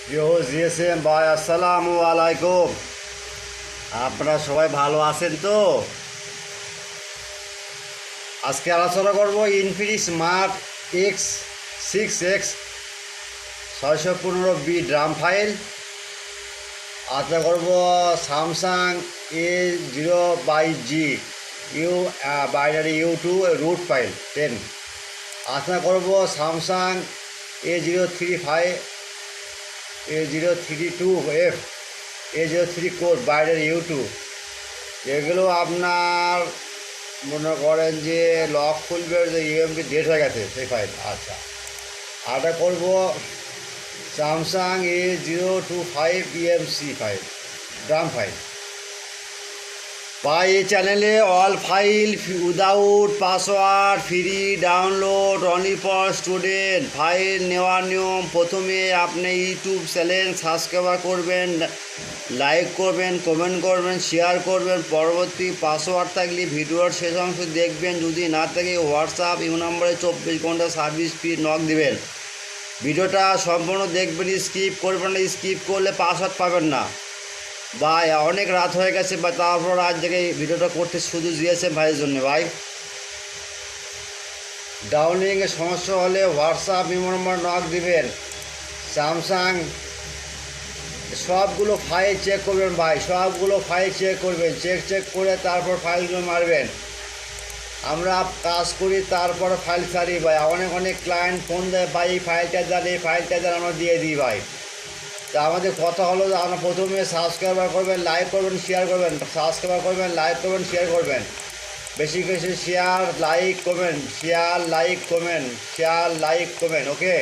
GSM ভাই, আসসালামু আলাইকুম। আপনারা সবাই ভালো আছেন তো? আজকে আলোচনা করব Infinix smart X6X 615B drum file. আলোচনা করব Samsung A0/G binary U2 root file 10। আলোচনা করব স্যামসাং A032F A03 কোড বাইরের U2। যেগুলো আপনার মনে করেন যে লক খুলবে, যে ইউএমপি ডেট হয়ে গেছে সেই ফাইল। আচ্ছা, আরটা করব Samsung A025 EMMC file drum file. বা এই চ্যানেলে all file without password, free download, only for student. File নেওয়ার নিয়ম: প্রথমে আপনি ইউটিউব চ্যানেল সাবস্ক্রাইব করবেন, লাইক করবেন, কমেন্ট করবেন, শেয়ার করবেন। পরবর্তী পাসওয়ার্ড থাকলে ভিডিওর শেষ অংশ দেখবেন, যদি না থাকে হোয়াটসঅ্যাপ নম্বরে 24 ঘন্টা সার্ভিস ফি নক দিবেন। ভিডিওটা সম্পূর্ণ দেখবেন, স্কিপ করবেন না। স্কিপ করলে পাসওয়ার্ড পাবেন না। ভাই অনেক রাত হয়ে গেছে, বা তারপর আজ থেকে ভিডিওটা করতে শুধু জিএসএম ভাইয়ের জন্য। ভাই ডাউনলোডিংয়ের সমস্যা হলে হোয়াটসঅ্যাপ নম্বর নক দিবেন। স্যামসাং সবগুলো ফাইল চেক করবেন ভাই, সবগুলো ফাইল চেক করবেন। চেক করে তারপর ফাইলগুলো মারবেন। আমরা কাজ করি, তারপর ফাইল ছাড়ি ভাই। অনেক ক্লায়েন্ট ফোন দেয়, ভাই এই ফাইলটা দেন, এই ফাইলটা দেন, আমরা দিয়ে দিই ভাই। তা আমাদের কথা হলো যে আমরা প্রথমে সাবস্ক্রাইবার করবেন, লাইক করবেন, শেয়ার করবেন। সাবস্ক্রাইবার করবেন, লাইক করবেন, শেয়ার করবেন। বেশি বেশি share like comment, share like comment, share like comment. ওকে।